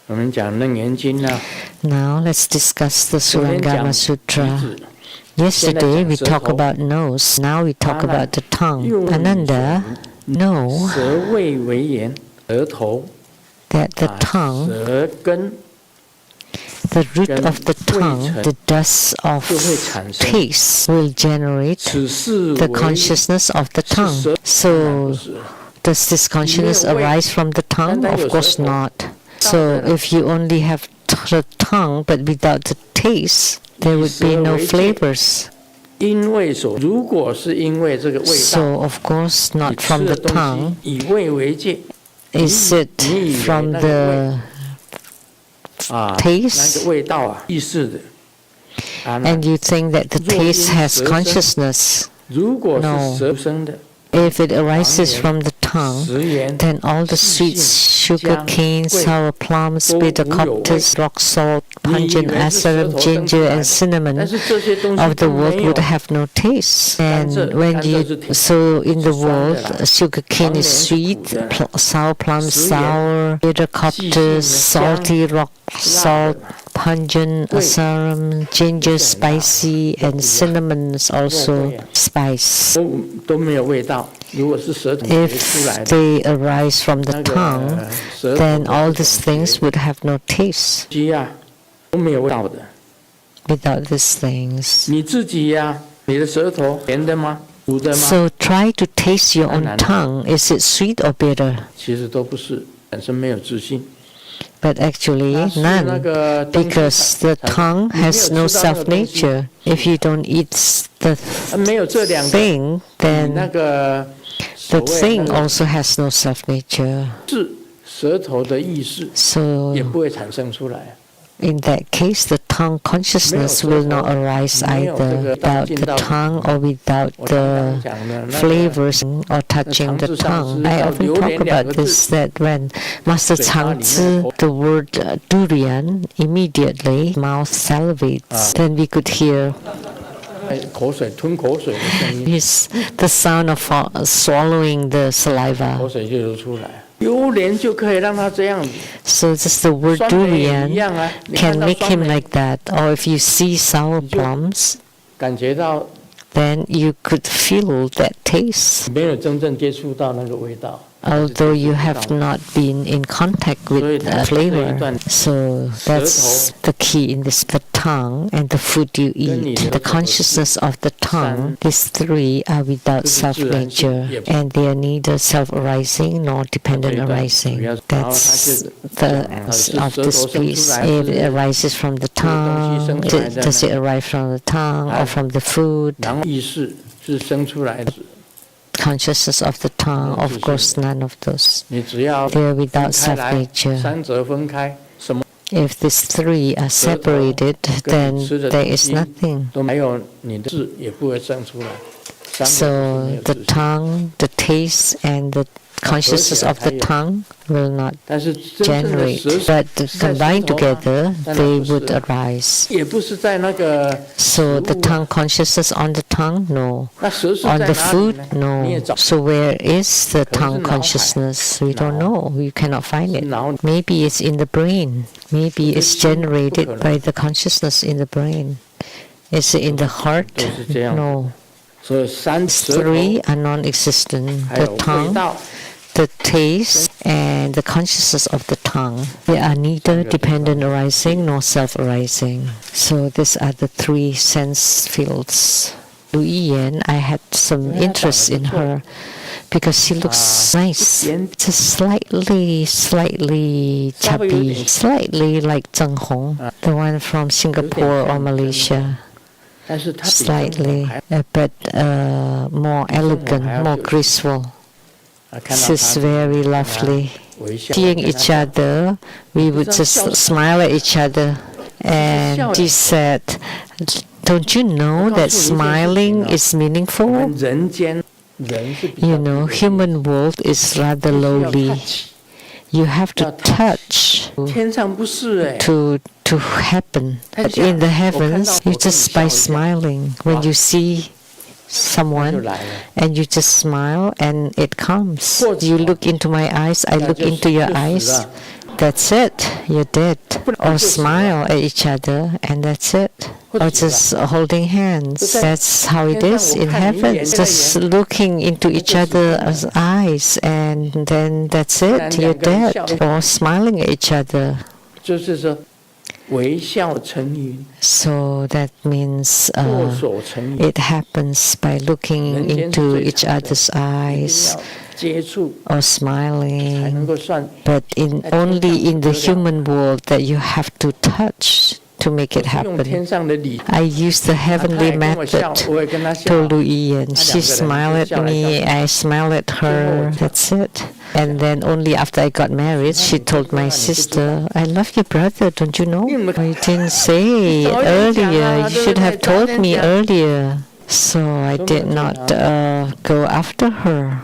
Now let's discuss the Surangama Sutra. Yesterday we talked about nose, now we talk about the tongue. Ananda, know that the tongue, the root of the tongue, the dust of taste, will generate the consciousness of the tongue. So, does this consciousness arise from the tongue? Of course not. So, if you only have the tongue but without the taste, there would be no flavors. So, of course, not from the tongue. Is it from the taste? And you think that the taste has consciousness? No. If it arises from the tongue, then all the sweets, sugarcane, sour plums, bitter coptis, rock salt, pungent asarum, ginger, and cinnamon of the world would have no taste. And so in the world, sugarcane is sweet, sour plums sour, bitter coptis, salty rock salt, pungent, asarum, ginger spicy, and cinnamon is also spice. If they arise from the tongue, then all these things would have no taste. Without these things. So try to taste your own tongue. Is it sweet or bitter? But actually, none, because the tongue has no self-nature. If you don't eat the thing, then the thing also has no self-nature. So, in that case, the tongue consciousness will not arise either without the tongue or without the flavors or touching the tongue. I often talk about this, that when Master Changzi, the word durian, immediately mouth salivates, then we could hear the sound of swallowing the saliva. So just the word durian can make him like that. Or if you see sour plums, then you could feel that taste, although you have not been in contact with the flavor. So that's the key in this, the tongue and the food you eat. The consciousness of the tongue, these three are without self-nature, and they are neither self-arising nor dependent arising. That's the of this piece. If it arises from the tongue, does it arise from the tongue or from the food? Consciousness of the tongue, of course, none of those. They are without self-nature. If these three are separated, then there is nothing. So the tongue, the taste, and the consciousness of the tongue will not generate, but combined together, they would arise. So the tongue consciousness on the tongue? No. On the food? No. So where is the tongue consciousness? We don't know. We cannot find it. Maybe it's in the brain. Maybe it's generated by the consciousness in the brain. Is it in the heart? No. Three are non-existent. The tongue, the taste, and the consciousness of the tongue. They are neither dependent arising nor self-arising. So these are the three sense fields. Lian, I had some interest in her because she looks nice. Just slightly chubby, slightly like Zheng Hong, the one from Singapore or Malaysia. Slightly, but more elegant, more graceful. She's very lovely. Seeing each other, we would just smile at each other. And she said, "Don't you know that smiling is meaningful? You know, human world is rather lowly. You have to touch to happen. But in the heavens, you just by smiling. When you see someone and you just smile and it comes. You look into my eyes, I look into your eyes. that's it, you're dead. Or smile at each other, and that's it. Or just holding hands. That's how it is in heaven. Just looking into each other's eyes, and then that's it, you're dead. Or smiling at each other. So that means it happens by looking into each other's eyes or smiling, but only in the human world that you have to touch to make it happen. I use the heavenly method, told Lian. She smiled at me, I smiled at her, that's it. And then only after I got married, she told my sister, I love your brother, don't you know? I didn't say earlier, you should have told me earlier. So I did not go after her.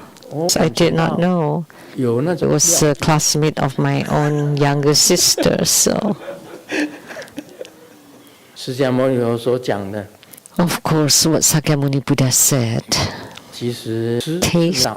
I did not know. It was a classmate of my own younger sister, so. Of course, what Sakyamuni Buddha said, taste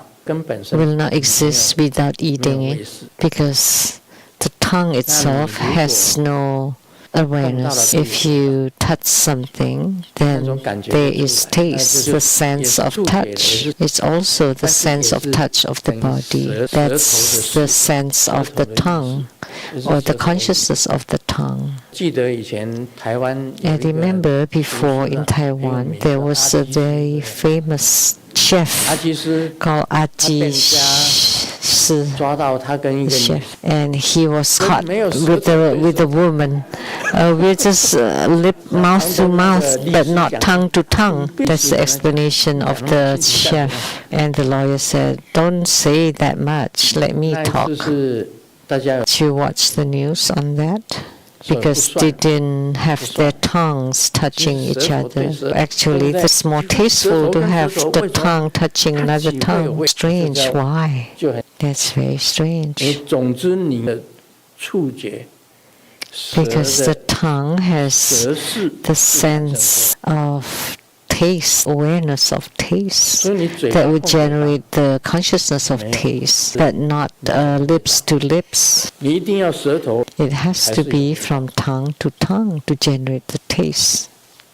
will not exist without eating it, because the tongue itself has no awareness. If you touch something, then there is taste, the sense of touch. It's also the sense of touch of the body. That's the sense of the tongue, or the consciousness of the tongue. I remember before in Taiwan, there was a very famous chef called Aji chef, and he was caught with a woman. We're just mouth to mouth, but not tongue to tongue. That's the explanation of the chef. And the lawyer said, don't say that much, let me talk. Did you watch the news on that? Because they didn't have their tongues touching each other. Actually, it's more tasteful to have the tongue touching another tongue. Strange, why? That's very strange. Because the tongue has the sense of taste, awareness of taste, that would generate the consciousness of taste, but not lips to lips. It has to be from tongue to tongue to generate the taste.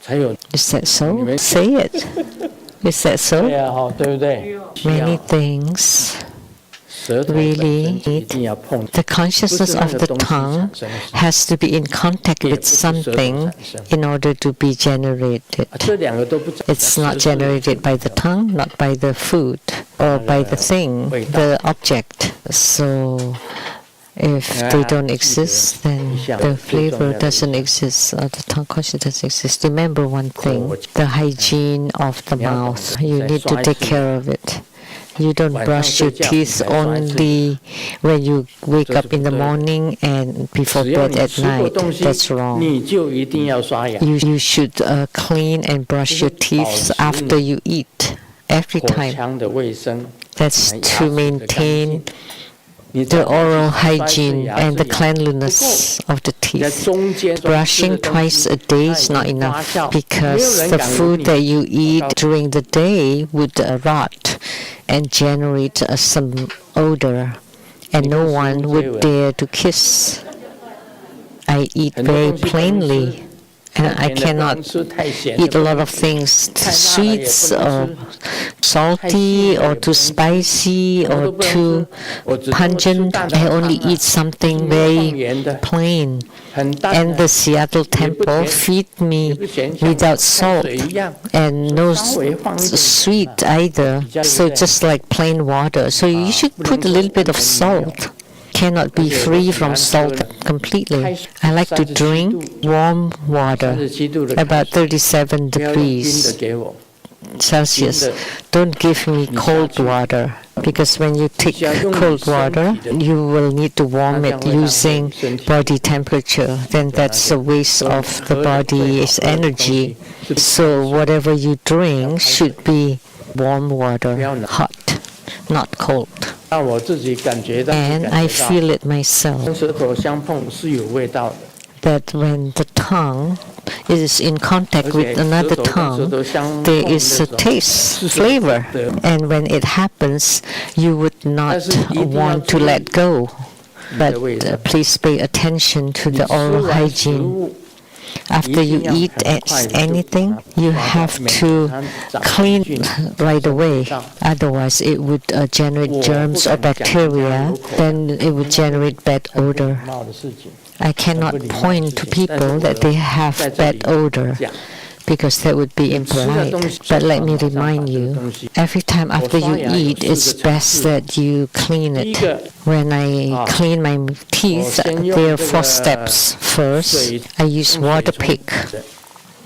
Is that so? Say it. Is that so? Many things really need the consciousness of the tongue has to be in contact with something in order to be generated. It's not generated by the tongue, not by the food, or by the thing, the object. So if they don't exist, then the flavor doesn't exist, or the tongue consciousness doesn't exist. Remember one thing, the hygiene of the mouth. You need to take care of it. You don't brush your teeth only when you wake up in the morning and before bed at night. That's wrong. You should clean and brush your teeth after you eat, every time. That's to maintain the oral hygiene and the cleanliness of the teeth. Brushing twice a day is not enough, because the food that you eat during the day would rot and generate some odor, and no one would dare to kiss. I eat very plainly, and I cannot eat a lot of things, sweets or salty or too spicy or too pungent. I only eat something very plain. And the Seattle temple feed me without salt and no sweet either, so just like plain water. So you should put a little bit of salt. Cannot be free from salt completely. I like to drink warm water, about 37 degrees Celsius. Don't give me cold water, because when you take cold water, you will need to warm it using body temperature. Then that's a waste of the body's energy. So whatever you drink should be warm water, hot, not cold. And I feel it myself, that when the tongue is in contact with another tongue, there is a taste, flavor. And when it happens, you would not want to let go. But please pay attention to the oral hygiene. After you eat anything, you have to clean right away. Otherwise, it would generate germs or bacteria. Then it would generate bad odor. I cannot point to people that they have bad odor, because that would be impolite. But let me remind you, every time after you eat, it's best that you clean it. When I clean my teeth, there are 4 steps. First, I use water pick.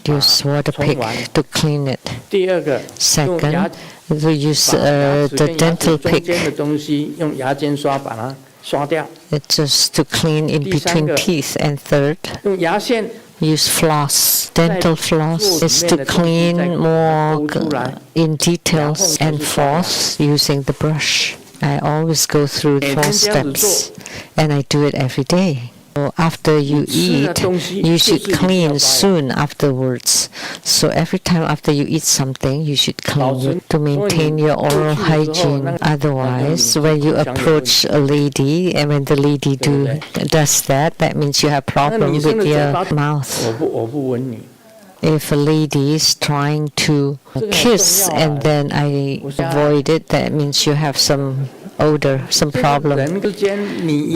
To clean it. Second, we use the dental pick. It's just to clean in between teeth. And third, use floss. Dental floss is to clean more in details. And fourth, using the brush. I always go through 4 steps, and I do it every day. So after you eat, you should clean soon afterwards. So every time after you eat something, you should clean it to maintain your oral hygiene. Otherwise, when you approach a lady, and when the lady does that, that means you have problem with your mouth. If a lady is trying to kiss and then I avoid it, that means you have some odor, some problem.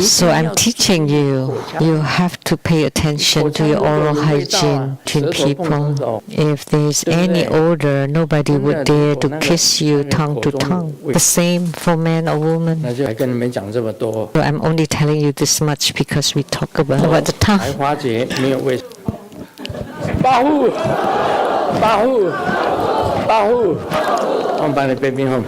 So I'm teaching you, you have to pay attention to your oral hygiene between people. If there's any odor, nobody would dare to kiss you tongue to tongue. The same for man or woman. So I'm only telling you this much because we talk about the tongue. 保护，我们把你背背后。